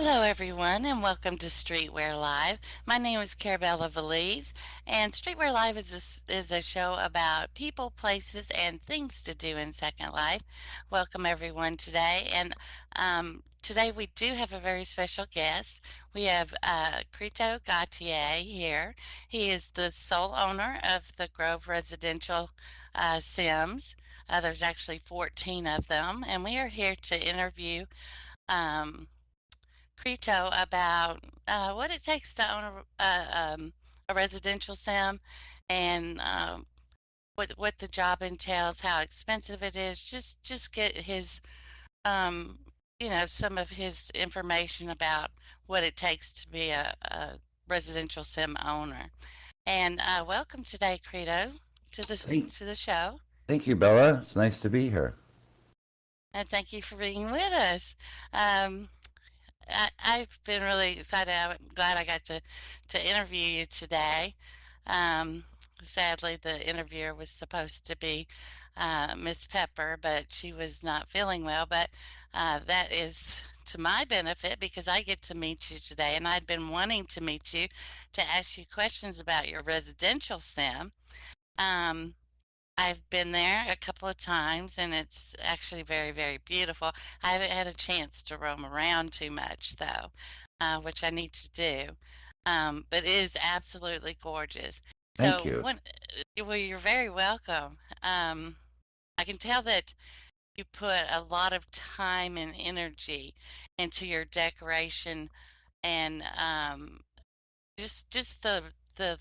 Hello, everyone, and welcome to Streetwear Live. My name is Carabella Valise, and Streetwear Live is a show about people, places, and things to do in Second Life. Welcome, everyone, today. And today we do have a very special guest. We have Crito Galtier here. He is the sole owner of the Grove Residential Sims. There's actually 14 of them, and we are here to interview. Um, Crito about what it takes to own a residential sim and what the job entails, how expensive it is. Just get his um, some of his information about what it takes to be a residential sim owner. And welcome today, Crito, to the Thank, to the show. thank you, Bella. It's nice to be here. And thank you for being with us. Um, I've been really excited. I'm glad I got to interview you today. Um, Sadly, the interviewer was supposed to be Miss Pepper, but she was not feeling well. But that is to my benefit because I get to meet you today, and I'd been wanting to meet you to ask you questions about your residential sim. Um, I've been there a couple of times and it's actually very, very beautiful. I haven't had a chance to roam around too much though, which I need to do. But it is absolutely gorgeous. Thank So, you. well, you're very welcome. I can tell that you put a lot of time and energy into your decoration and just the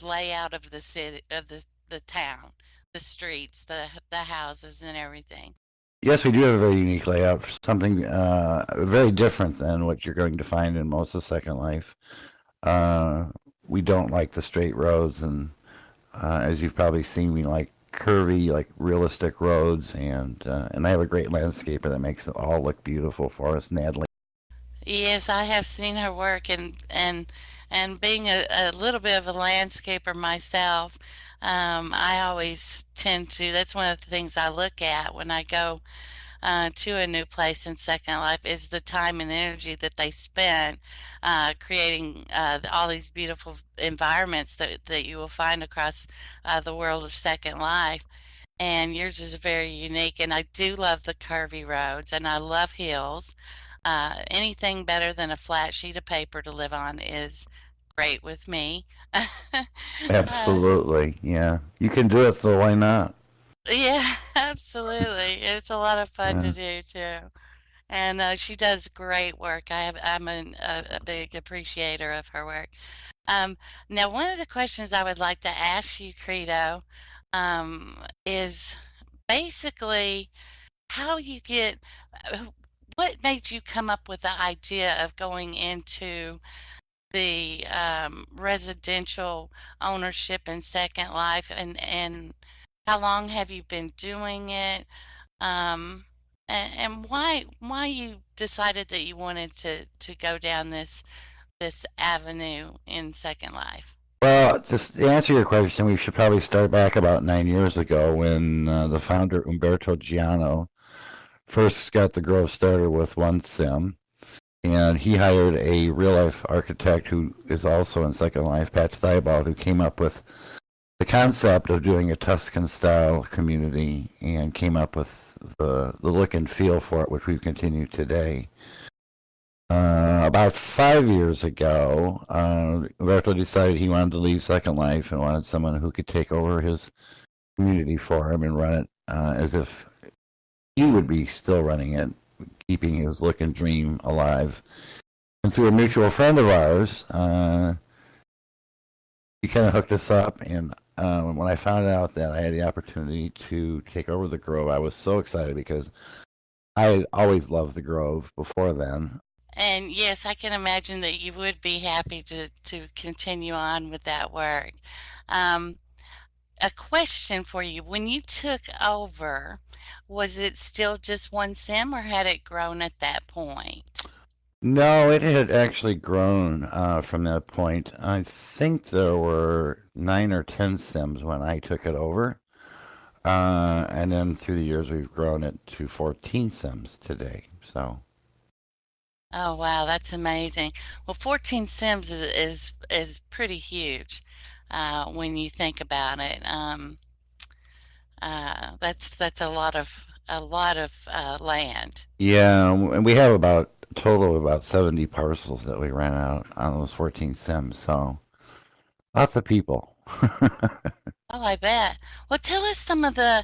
layout of the city of the town, the streets, the houses and everything. Yes, we do have a very unique layout, something very different than what you're going to find in most of Second Life. Uh, we don't like the straight roads, and as you've probably seen, we like curvy, like realistic roads, and I have a great landscaper that makes it all look beautiful for us, Natalie. Yes, I have seen her work and being a little bit of a landscaper myself, I always tend to, that's one of the things I look at when I go to a new place in Second Life is the time and energy that they spent creating all these beautiful environments that you will find across the world of Second Life. And yours is very unique. And I do love the curvy roads and I love hills. Anything better than a flat sheet of paper to live on is great with me. uh, Absolutely, yeah. You can do it, so why not? yeah, absolutely. It's a lot of fun to Yeah. do too. And she does great work. I'm a big appreciator of her work. Um, Now, one of the questions I would like to ask you, Credo, is basically how you get, uh, what made you come up with the idea of going into the residential ownership and Second Life, and how long have you been doing it? Um, and why you decided that you wanted to go down this avenue in Second Life? Well, just to answer your question, we should probably start back about 9 years ago when the founder Umberto Giano first got the Grove started with one sim, and he hired a real life architect who is also in Second Life, Pat Thibault, who came up with the concept of doing a Tuscan style community and came up with the look and feel for it, which we've continued today. About 5 years ago, Roberto decided he wanted to leave Second Life and wanted someone who could take over his community for him and run it as if he would be still running it, keeping his look and dream alive. And through a mutual friend of ours, he kind of hooked us up. And when I found out that I had the opportunity to take over the Grove, I was so excited because I had always loved the Grove before then. And yes, I can imagine that you would be happy to continue on with that work. Um, a question for you. When you took over, was it still just one sim or had it grown at that point? No, it had actually grown from that point. I think there were 9 or 10 Sims when I took it over. And then through the years, we've grown it to 14 Sims today. So, Oh wow, that's amazing. Well, 14 Sims is pretty huge when you think about it. That's a lot of land. Yeah, and we have about a total of about 70 parcels that we rent out on those 14 sims. So lots of people. Oh, I bet. Well, tell us some of the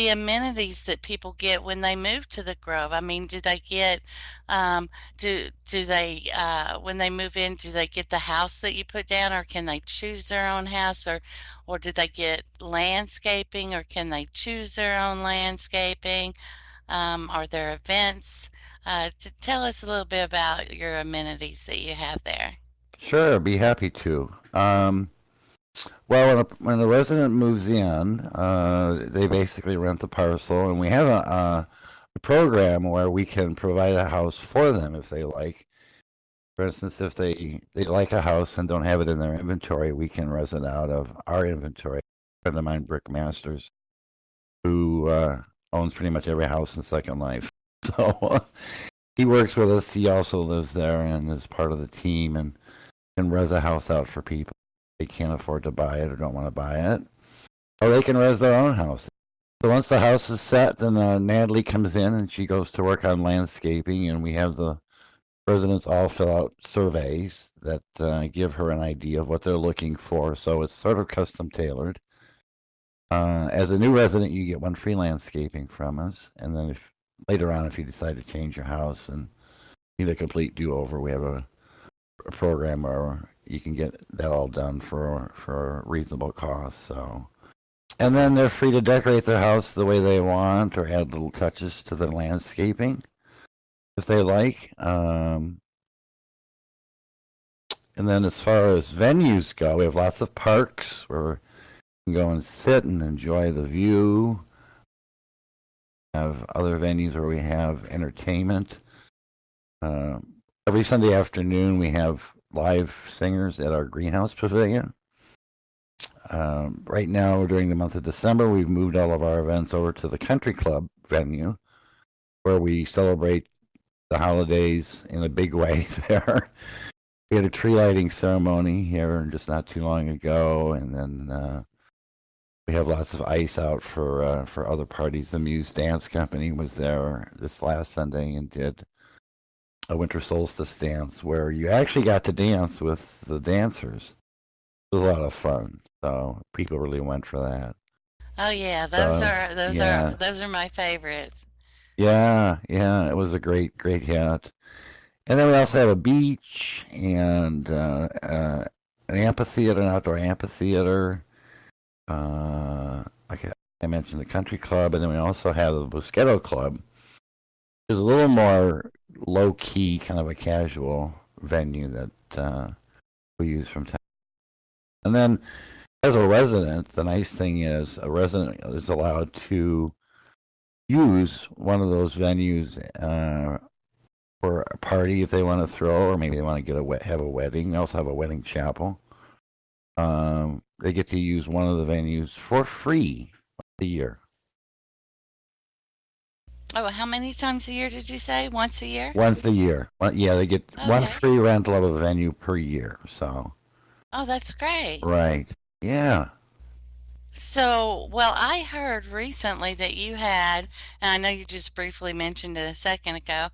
amenities that people get when they move to the Grove. I mean, do they get do they when they move in, do they get the house that you put down, or can they choose their own house, or do they get landscaping, or can they choose their own landscaping? Are there events? Tell us a little bit about your amenities that you have there. Sure, I'd be happy to. Well, when a resident moves in, they basically rent the parcel, and we have a program where we can provide a house for them if they like. For instance, if they like a house and don't have it in their inventory, we can rent it out of our inventory. A friend of mine, Brick Masters, who owns pretty much every house in Second Life. So he works with us. He also lives there and is part of the team and can res a house out for people. They can't afford to buy it or don't want to buy it. Or they can res their own house. So once the house is set, then Natalie comes in and she goes to work on landscaping, and we have the residents all fill out surveys that give her an idea of what they're looking for. So it's sort of custom tailored. As a new resident, you get one free landscaping from us, and then if later on, if you decide to change your house and need a complete do-over, we have a program where you can get that all done for a reasonable cost. So, and then they're free to decorate their house the way they want or add little touches to the landscaping if they like. And then as far as venues go, we have lots of parks where you can go and sit and enjoy the view. We have other venues where we have entertainment. Every Sunday afternoon, we have live singers at our greenhouse pavilion. Right now, during the month of December, we've moved all of our events over to the country club venue where we celebrate the holidays in a big way there. We had a tree lighting ceremony here just not too long ago, and then we have lots of ice out for other parties. The Muse Dance Company was there this last Sunday and did a winter solstice dance where you actually got to dance with the dancers. It was a lot of fun, so people really went for that. Oh yeah, those So are those are yeah, those are my favorites. yeah, it was a great hit. And then we also have a beach and an amphitheater, an outdoor amphitheater. Like I mentioned, the country club, and then we also have the Bosqueto Club, which is a little more low key, kind of a casual venue that we use from time. And then, as a resident, the nice thing is a resident is allowed to use one of those venues for a party if they want to throw, or maybe they want to have a wedding. They also have a wedding chapel. They get to use one of the venues for free a year. Oh, how many times a year did you say? Once a year? Once a year. Yeah, they get one Okay. free rental of a venue per year. So, Oh, that's great. right. Yeah. So, well, I heard recently that you had, and I know you just briefly mentioned it a second ago,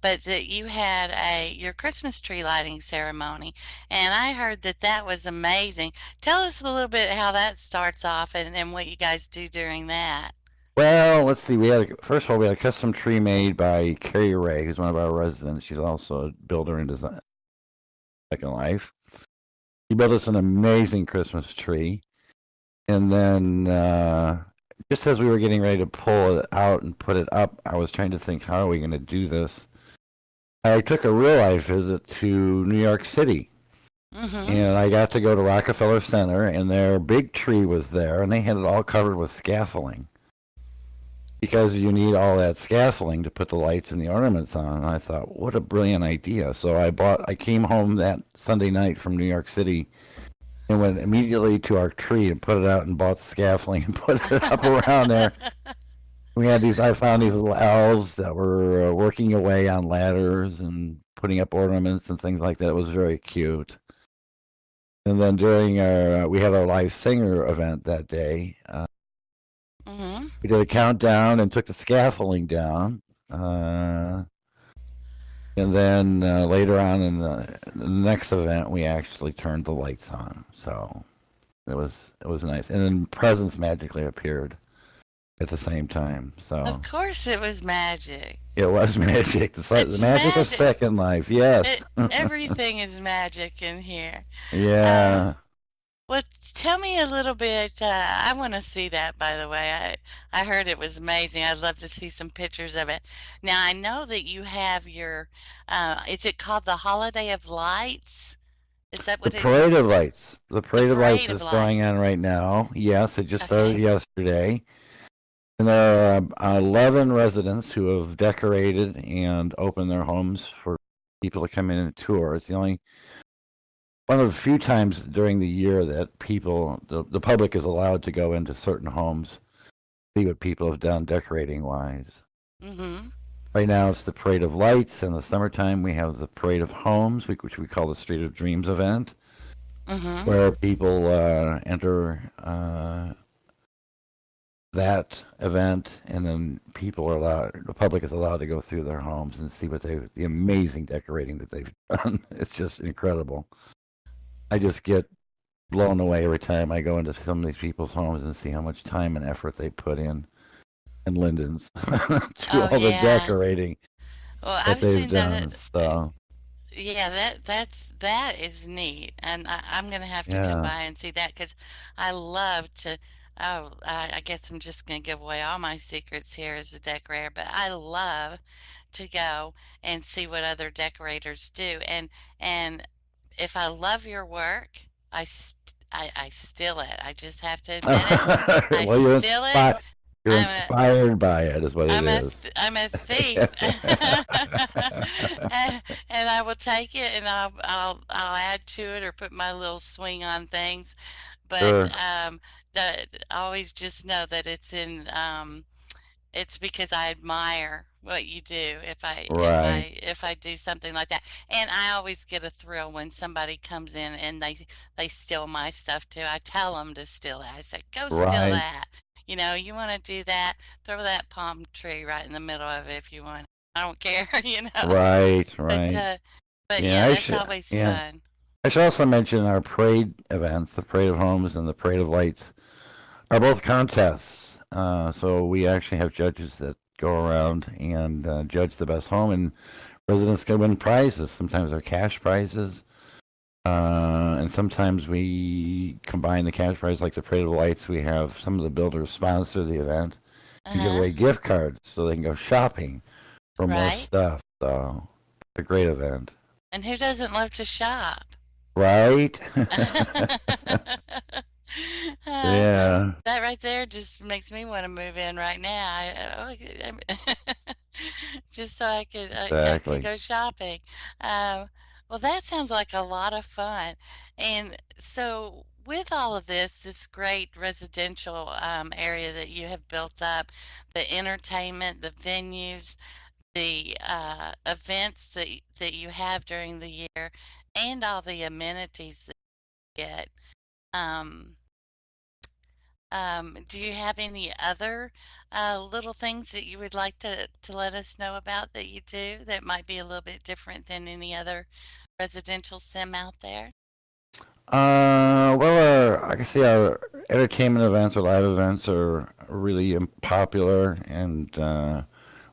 but that you had a your Christmas tree lighting ceremony, and I heard that that was amazing. Tell us a little bit how that starts off and what you guys do during that. Well, let's see. First of all, we had a custom tree made by Carrie Ray, who's one of our residents. She's also a builder and design Second Life. She built us an amazing Christmas tree. And then just as we were getting ready to pull it out and put it up, I was trying to think, how are we going to do this? I took a real life visit to New York City. Mm-hmm. And I got to go to Rockefeller Center, and their big tree was there, and they had it all covered with scaffolding because you need all that scaffolding to put the lights and the ornaments on. And I thought, what a brilliant idea. So I came home that Sunday night from New York City and went immediately to our tree and put it out and bought the scaffolding and put it up around there. I found these little elves that were working away on ladders and putting up ornaments and things like that. It was very cute. And then during we had our live singer event that day. Mm-hmm. We did a countdown and took the scaffolding down. And then later on in the next event, we actually turned the lights on. So it was nice. And then presents magically appeared at the same time. Of So course, it was magic. it was magic. The It's magic of magic. Second Life. Yes. Everything is magic in here. Uh, Yeah. well, tell me a little bit. I want to see that, by the way. I heard it was amazing. I'd love to see some pictures of it. Now, I know that you have your, is it called the Holiday of Lights? Is that The what it, Parade of Lights. The the Parade of Lights Parade of is going Lights? on right now. Yes, it just started Okay. yesterday. And there are 11 residents who have decorated and opened their homes for people to come in and tour. It's the only one of the few times during the year that the public is allowed to go into certain homes, see what people have done decorating wise. Mm-hmm. Right now, it's the Parade of Lights. In the summertime, we have the Parade of Homes, which we call the Street of Dreams event, Mm-hmm. where people enter that event, and then the public is allowed to go through their homes and see the amazing decorating that they've done. It's just incredible. I just get blown away every time I go into some of these people's homes and see how much time and effort they put in and Linden's to Oh, all the yeah. decorating Well, that I've they've seen done. that. So Yeah, that is neat, and I'm gonna have to come yeah. by and see that because I love to. Oh, I guess I'm just gonna give away all my secrets here as a decorator, but I love to go and see what other decorators do, and if I love your work, I steal it. I just have to admit it. I Well, steal it. you're I'm a inspired by it, is what it is. I'm a thief. And I will take it and I'll add to it or put my little swing on things. But Sure. always just know that it's because I admire what you do Right. if I do something like that. And I always get a thrill when somebody comes in and they steal my stuff too. I tell them to steal it. I say, "Go steal Right. that." You know, you want to do that, throw that palm tree right in the middle of it if you want. I don't care, you know. Right. But Right. Yeah. yeah, that's always Yeah. fun. I should also mention our parade events, the Parade of Homes and the Parade of Lights, are both contests. So we actually have judges that go around and judge the best home, and residents can win prizes. Sometimes they're cash prizes, and sometimes we combine the cash prize, like the Parade of Lights. We have some of the builders sponsor the event and give Uh-huh. away gift cards so they can go shopping for more Right? stuff. So it's a great event, And who doesn't love to shop? right? Uh, Yeah, that right there just makes me want to move in right now. Just so I could exactly. go shopping. Um, well, that sounds like a lot of fun. And so, with all of this, this great residential area that you have built up, the entertainment, the venues, the events that you have during the year, and all the amenities that you get. Um, do you have any other little things that you would like to let us know about that you do that might be a little bit different than any other residential sim out there? Well, I can see our entertainment events or live events are really popular, and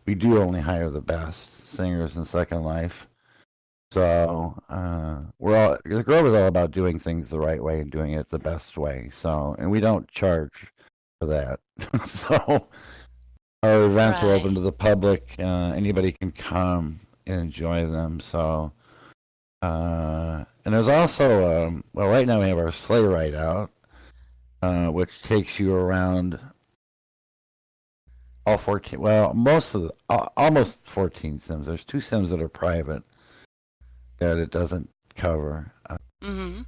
we do only hire the best singers in Second Life. So the Grove is all about doing things the right way and doing it the best way. So, and we don't charge for that. So our events are open Right. to the public. Anybody can come and enjoy them. So, and there's also well, right now we have our sleigh ride out, which takes you around all 14. Well, almost 14 sims. There's two sims that are private that it doesn't cover. Mm-hmm.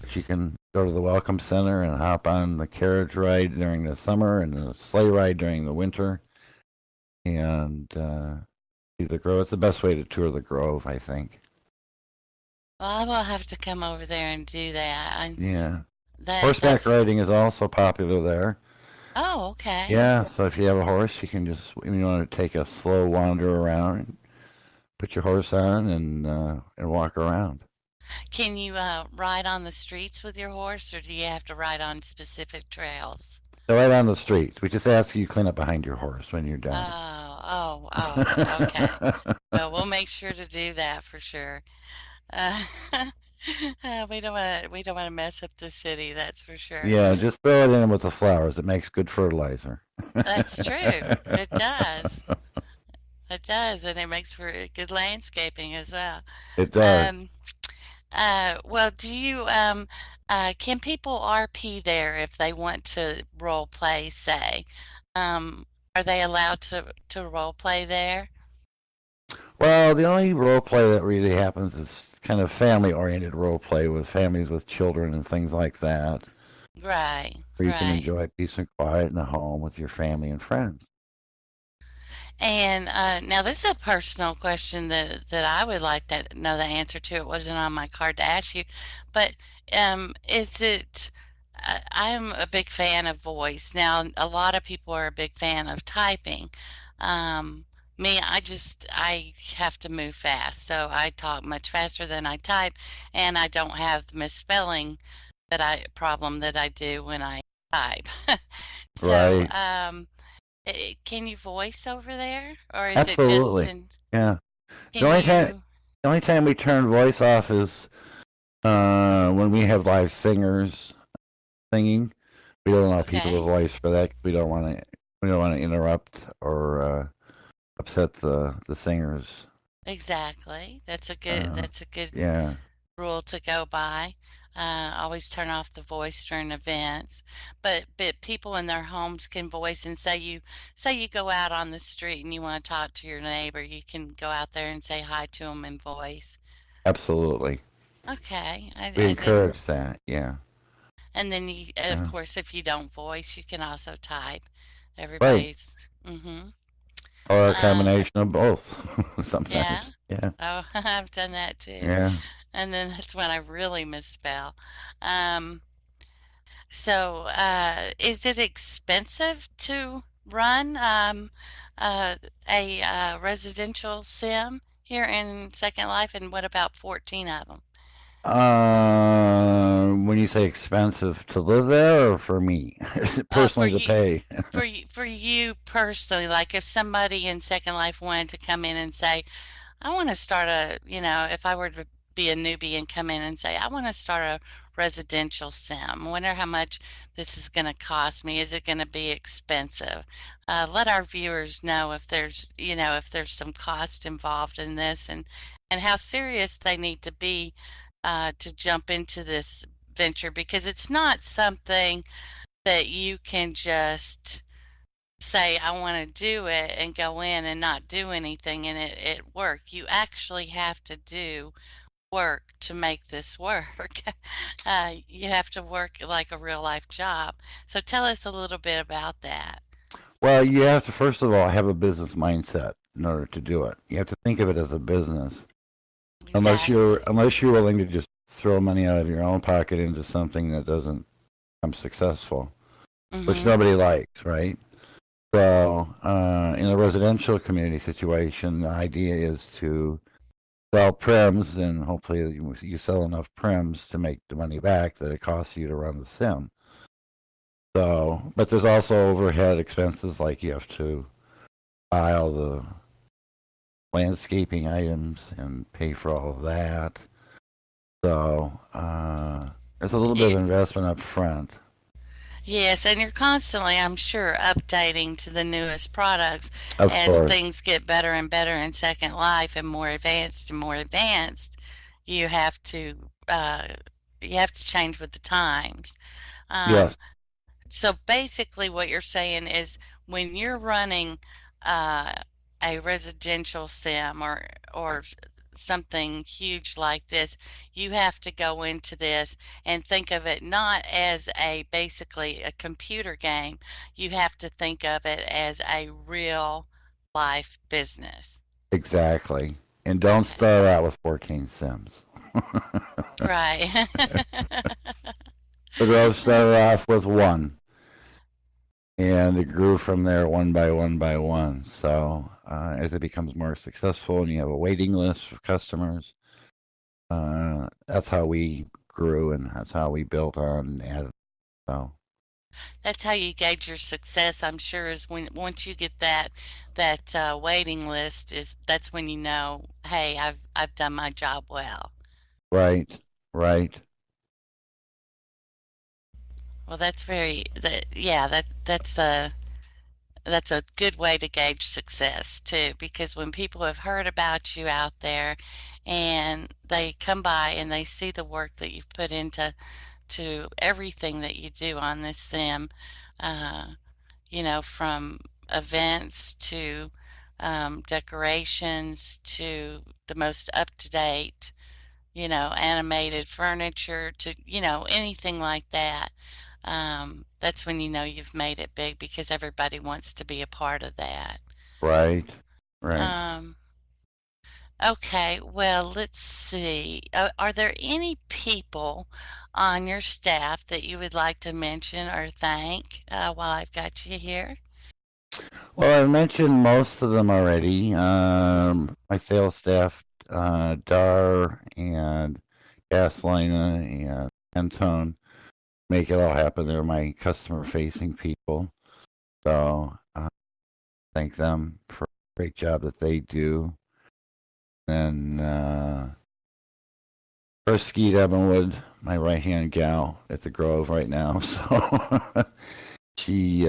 But you can go to the Welcome Center and hop on the carriage ride during the summer and the sleigh ride during the winter. And see the Grove. It's the best way to tour the Grove, I think. Well, I will have to come over there and do that. Yeah. Horseback That's. riding is also popular there. Oh, okay. Yeah, so if you have a horse, you can just, if you want to take a slow wander around, put your horse on and walk around. Can you ride on the streets with your horse, or do you have to ride on specific trails? So right on the street. We just ask you clean up behind your horse when you're done. Okay. Well, we'll make sure to do that for sure. Uh, we don't want to mess up the city, that's for sure. Yeah, just throw it in with the flowers. It makes good fertilizer. That's true. It does. It does, and it makes for good landscaping as well. It does. Um, well, do you can people RP there if they want to role play, say? Um, are they allowed to role play there? Well, the only role play that really happens is kind of family oriented role play with families with children and things like that, Right, where you can right. enjoy peace and quiet in the home with your family and friends. And now this is a personal question that I would like to know the answer to. It wasn't on my card to ask you, but is it? I'm a big fan of voice. Now, a lot of people are a big fan of typing. Um, Me, I have to move fast, so I talk much faster than I type, and I don't have the misspelling that I problem that I do when I type. So, Right. can you voice over there, or is it just Absolutely. in? Yeah. The Can only time you? the only time we turn voice off is when we have live singers singing. We don't allow people to Okay, voice for that. We don't want to interrupt or upset the singers. exactly. Uh, That's a good yeah, rule to go by. Always turn off the voice during events, but people in their homes can voice and say you go out on the street and you want to talk to your neighbor, you can go out there and say hi to them in voice. absolutely. Okay, We I didn't. encourage that. Yeah. And then of Yeah. course, if you don't voice, you can also type. Right. Everybody's. Mm-hmm. Or a Um, combination of both. yeah. Sometimes. Yeah. Oh, I've done that too. Yeah. And then that's when I really misspell. Um, is it expensive to run a residential sim here in Second Life? And what about 14 of them? When you say expensive to live there, or for me For personally to you, pay? for you personally, like if somebody in Second Life wanted to come in and say, I want to start if I were to be a newbie and come in and say, I want to start a residential sim. I wonder how much this is going to cost me. Is it going to be expensive? Let our viewers know if there's some cost involved in this and how serious they need to be to jump into this venture because it's not something that you can just say I want to do it and go in and not do anything and it work. You actually have to do work to make this work. You have to work like a real life job. So tell us a little bit about that. Well, you have to first of all have a business mindset in order to do it. You have to think of it as a business. Exactly. Unless you're willing to just throw money out of your own pocket into something that doesn't become successful, which Mm-hmm. nobody likes, right? So, in a residential community situation, the idea is to sell prims, and hopefully you sell enough prims to make the money back that it costs you to run the sim. So, but there's also overhead expenses like you have to buy all the landscaping items and pay for all of that. So, there's a little bit of It, investment up front. yes, and you're constantly, I'm sure, updating to the newest products Of as course. things get better and better in Second Life and more advanced and more advanced. You have to uh, you have to change with the times. Um, Yes. So basically, what you're saying is when you're running uh, a residential sim or something huge like this, you have to go into this and think of it not as a basically a computer game. You have to think of it as a real life business. Exactly. And don't start out with 14 Sims. Right. The growth started off with one, and it grew from there one by one by one. So as it becomes more successful and you have a waiting list of customers, that's how we grew and that's how we built on and added. So, That's how you gauge your success, I'm sure, is when once you get that waiting list is that's when you know, hey, I've done my job well. right, right, Well, that's very that yeah, that's a good way to gauge success too, because when people have heard about you out there and they come by and they see the work that you've put into to everything that you do on this sim, uh, from events to decorations to the most up to date, animated furniture to, anything like that. That's when you know you've made it big because everybody wants to be a part of that. right, right. Um, okay, well, let's see. Are there any people on your staff that you would like to mention or thank while I've got you here? Well, I mentioned most of them already. My sales staff, Dar and Gaslina and Antone, make it all happen. They're my customer facing people. So thank them for a great job that they do. And first Skeet Evanwood, my right hand gal at the Grove right now. So she,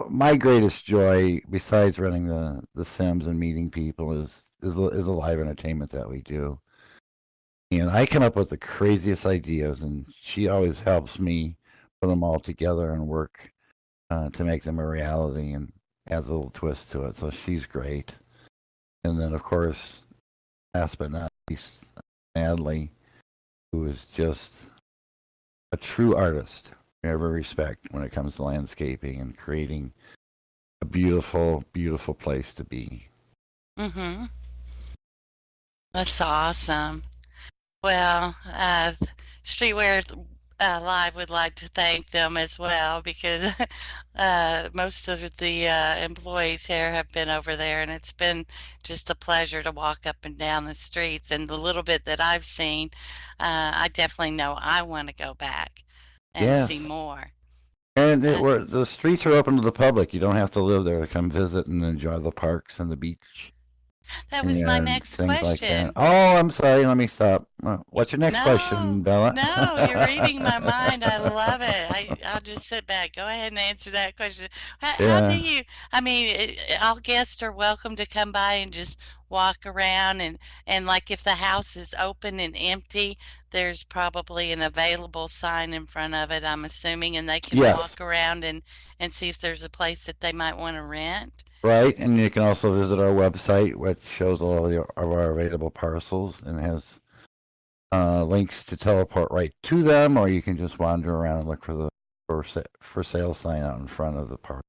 my greatest joy, besides running the Sims and meeting people, is the live entertainment that we do. And I come up with the craziest ideas, and she always helps me put them all together and work to make them a reality and adds a little twist to it. So she's great. And then, of course, last but not least, Natalie, who is just a true artist in every respect when it comes to landscaping and creating a beautiful, beautiful place to be. Mm-hmm. That's awesome. Well, Streetwear Live would like to thank them as well because most of the employees here have been over there, and it's been just a pleasure to walk up and down the streets. And the little bit that I've seen, I definitely know I want to go back and see Yes. more. And Uh, the streets are open to the public. You don't have to live there to come visit and enjoy the parks and the beach that was my and next things like that. question. Oh, I'm sorry. Let me stop. What's your next No, question, Bella? no, you're reading my mind. I love it. I'll just sit back. Go ahead and answer that question. How do Yeah. you, I mean, all guests are welcome to come by and just walk around and like if the house is open and empty, there's probably an available sign in front of it, I'm assuming, and they can Yes. walk around and see if there's a place that they might want to rent. Right. And you can also visit our website, which shows all of our available parcels and has links to teleport right to them, or you can just wander around and look for the for sale sign out in front of the park.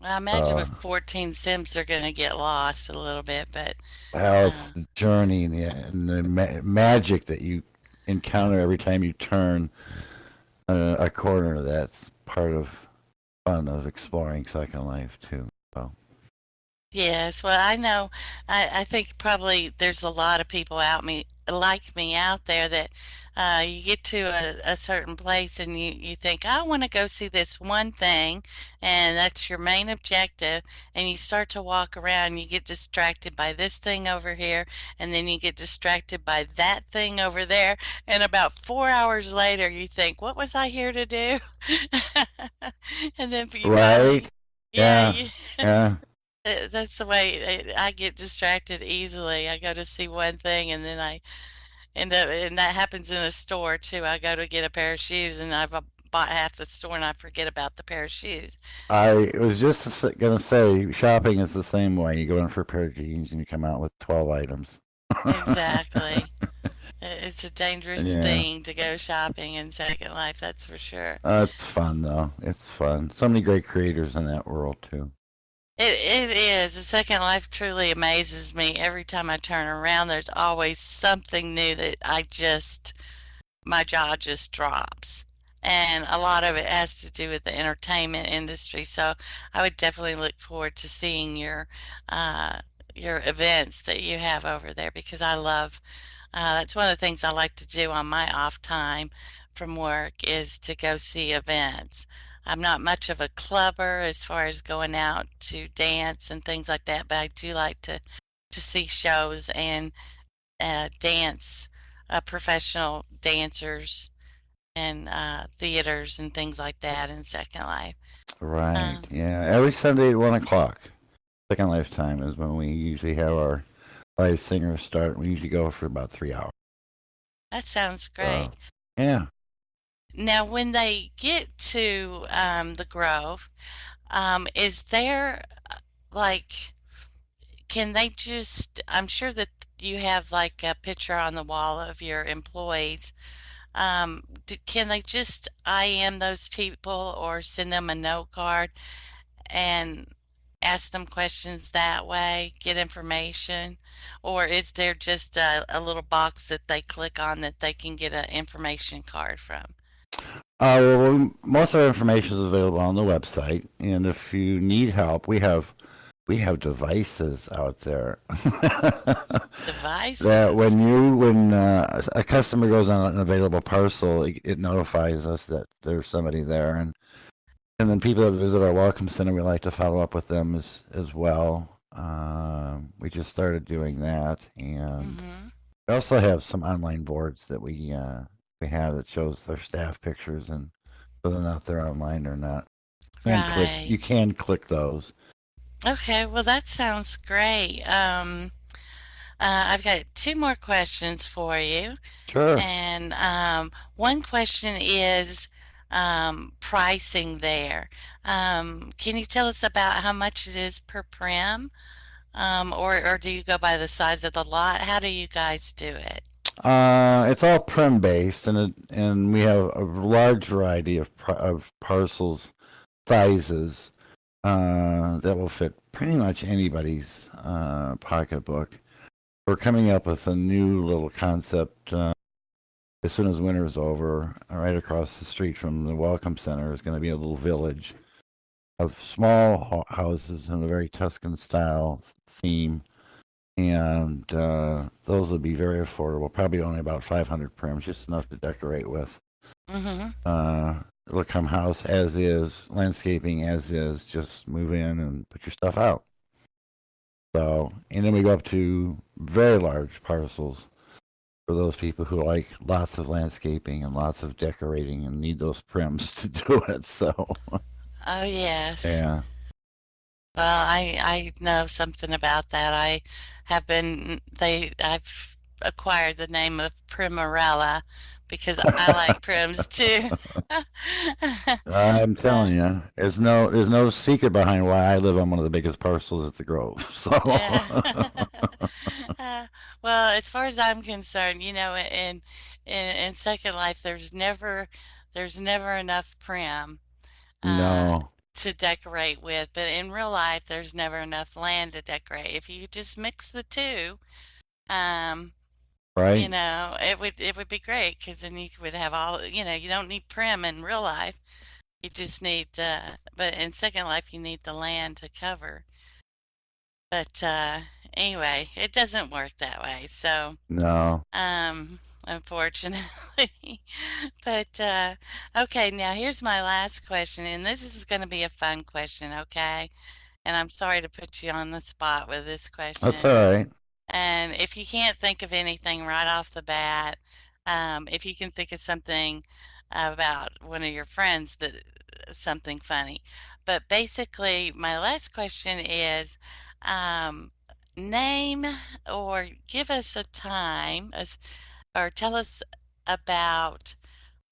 I imagine Uh, with 14 Sims, they're going to get lost a little bit, but well, it's uh, the journey and the magic that you encounter every time you turn a corner. That's part of fun of exploring Second Life too. So yes, well, I know. I think probably there's a lot of people out me like me out there that you get to a certain place and you think, I want to go see this one thing, and that's your main objective. And you start to walk around, you get distracted by this thing over here, and then you get distracted by that thing over there. And about 4 hours later, you think, what was I here to do? And then you right, finally, yeah, yeah, you. yeah. That's the way I get distracted easily. I go to see one thing and then I end up, and that happens in a store too. I go to get a pair of shoes and I've bought half the store and I forget about the pair of shoes. I was just gonna say shopping is the same way. You go in for a pair of jeans and you come out with 12 items. Exactly. It's a dangerous Yeah. thing to go shopping in Second Life, that's for sure. It's fun though. It's fun. So many great creators in that world too. It is. The Second Life truly amazes me. Every time I turn around, there's always something new that my jaw just drops. And a lot of it has to do with the entertainment industry. So I would definitely look forward to seeing uh, your events that you have over there because that's one of the things I like to do on my off time from work is to go see events. I'm not much of a clubber as far as going out to dance and things like that, but I do like to see shows and dance, professional dancers and theaters and things like that in Second Life. Right. Um, Yeah. Every Sunday at 1 o'clock. Second Lifetime is when we usually have our live singers start. We usually go for about 3 hours. that sounds So, great. yeah. Now, when they get to the Grove, is there like, can they just, I'm sure that you have like a picture on the wall of your employees. Can they just IM those people or send them a note card and ask them questions that way, get information? Or is there just a little box that they click on that they can get an information card from? Most of our information is available on the website, and if you need help, we have devices out there that Devices. when a customer goes on an available parcel, it notifies us that there's somebody there, and then people that visit our welcome center, we like to follow up with them as well. We just started doing that, and Mm-hmm. we also have some online boards that we have that shows their staff pictures and whether or not they're online or not. Right. You can click those. Okay, well, that sounds great. I've got two more questions for you. Sure. And one question is pricing there. Can you tell us about how much it is per prim? Or do you go by the size of the lot? How do you guys do it? It's all prem based, and we have a large variety of parcels sizes that will fit pretty much anybody's pocketbook. We're coming up with a new little concept as soon as winter's over. Right across the street from the Welcome Center is going to be a little village of small houses in a very Tuscan style theme, and those will be very affordable. Probably only about 500 prims, just enough to decorate with. Mm-hmm. Uh, It'll come house as is, landscaping as is. Just move in and put your stuff out. So, and then we go up to very large parcels for those people who like lots of landscaping and lots of decorating and need those prims to do it. So, Oh, yes. yeah. Well, I know something about that. I've acquired the name of Primarella because I like prims too. I'm Uh, telling you, there's no secret behind why I live on one of the biggest parcels at the Grove. yeah. So, Uh, well, as far as I'm concerned, in Second Life, there's never enough prim uh, no, to decorate with, but in real life, there's never enough land to decorate. If you could just mix the two, um, right? it would be great because then you would have all, you don't need prim in real life. You just need, but in Second Life, you need the land to cover. But anyway, it doesn't work that way. So, No. unfortunately. But okay, now here's my last question, and this is going to be a fun question, okay? And I'm sorry to put you on the spot with this That's question. all right. And if you can't think of anything right off the bat, if you can think of something about one of your friends that something funny. But basically, my last question is um, name or give us a time or tell us about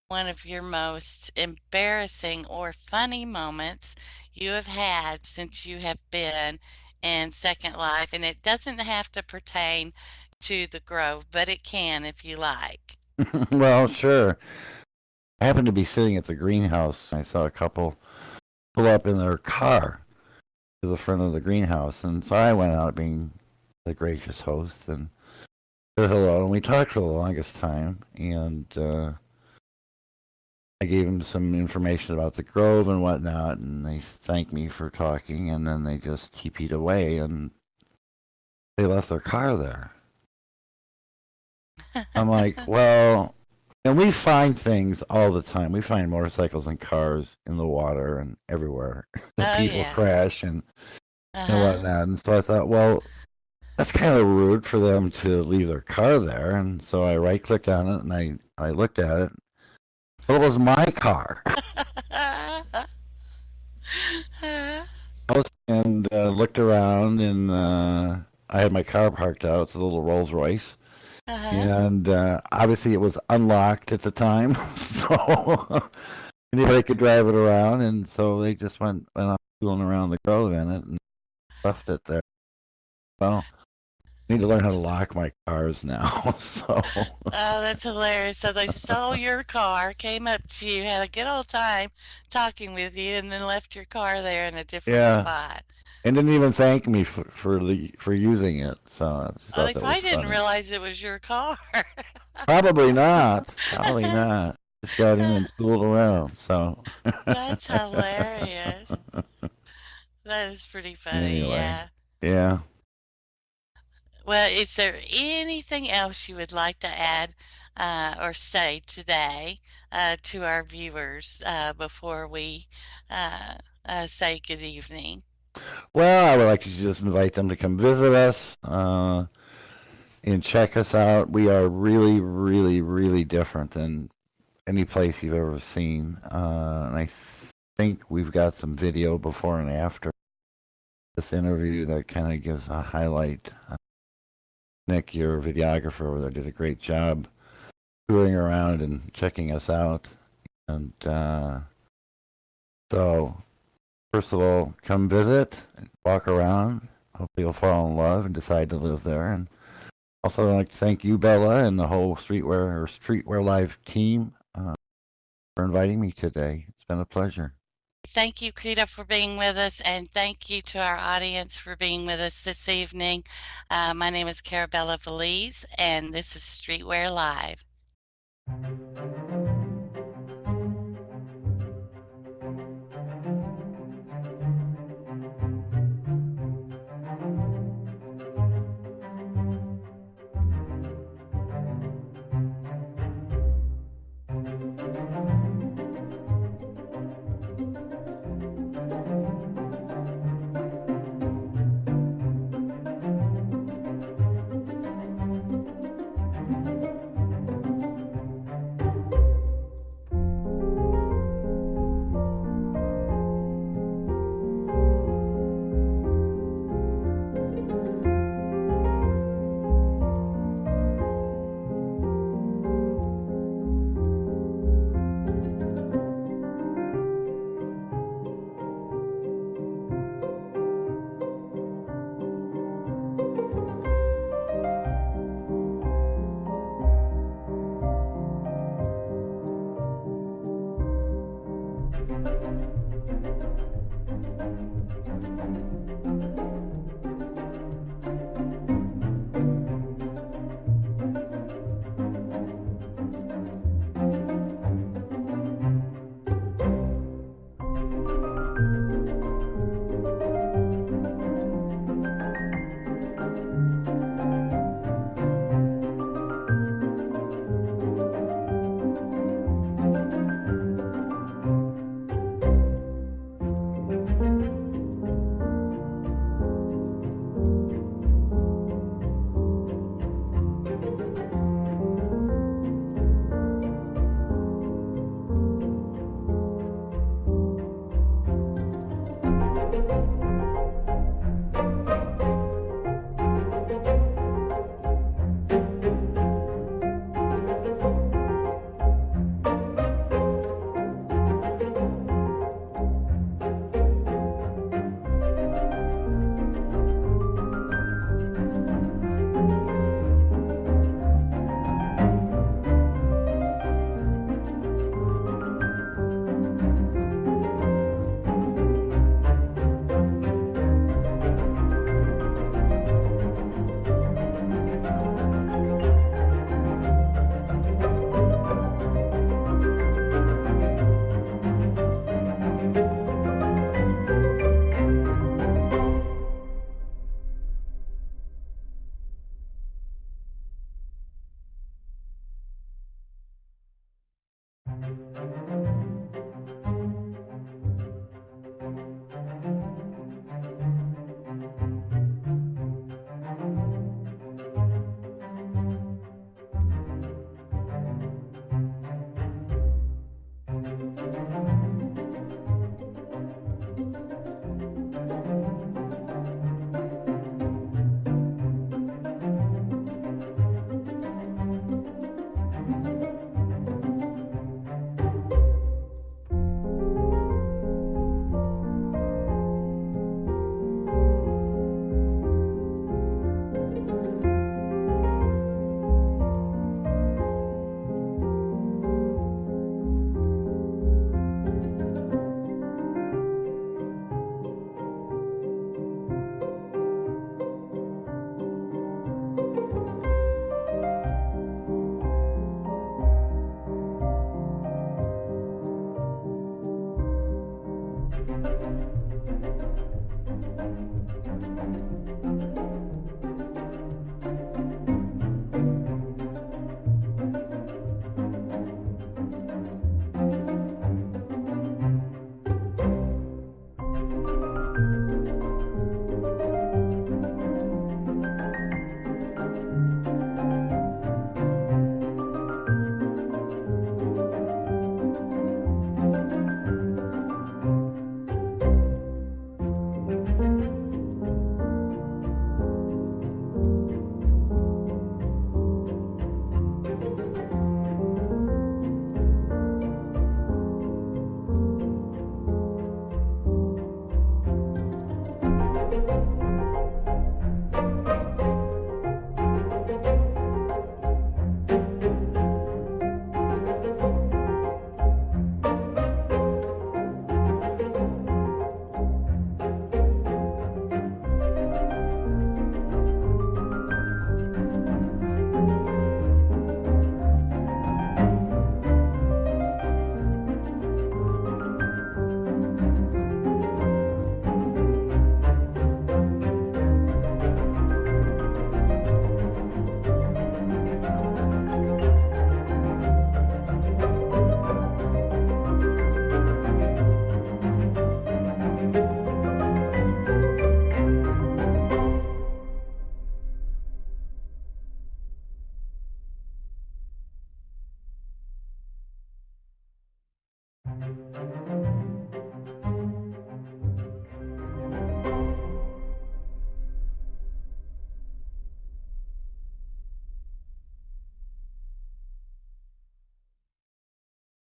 one of your most embarrassing or funny moments you have had since you have been in Second Life. And it doesn't have to pertain to the Grove, but it can if you like. Well, sure. I happened to be sitting at the greenhouse. I saw a couple pull up in their car, to the front of the greenhouse. And so I went out being the gracious host and said hello. And we talked for the longest time. And I gave them some information about the grove and whatnot. And they thanked me for talking. And then they just TP'd away and they left their car there. I'm like, well, and we find things all the time. We find motorcycles and cars in the water and everywhere that Oh, people yeah. crash and Uh-huh. whatnot. And so I thought, well, that's kind of rude for them to leave their car there. And so I right clicked on it and I looked at it. Well, it was my car. And looked around and I had my car parked out. It's a little Rolls Royce. Uh-huh. And obviously it was unlocked at the time. So anybody could drive it around. And so they just went off fooling around the grove in it and left it there. Well, I need to learn how to lock my cars now. So Oh, that's hilarious. So they stole your car, came up to you, had a good old time talking with you, and then left your car there in a different yeah, spot. and didn't even thank me for using it. So I just Oh, thought they that was probably didn't funny. realize it was your car. Probably not. Probably not. Just got in and fooled around. So That's hilarious. That is pretty funny, anyway, yeah. yeah. Well, is there anything else you would like to add or say today to our viewers before we uh, say good evening? Well, I would like to just invite them to come visit us and check us out. We are really, really, really different than any place you've ever seen. And I think we've got some video before and after this interview that kind of gives a highlight. Nick, your videographer over there, did a great job touring around and checking us out. And so, first of all, come visit, walk around. Hopefully, you'll fall in love and decide to live there. And also, I'd like to thank you, Bella, and the whole Streetwear Live team for inviting me today. It's been a pleasure. Thank you, Crito, for being with us, and thank you to our audience for being with us this evening. My name is Carabella Valise, and this is Streetwear Live.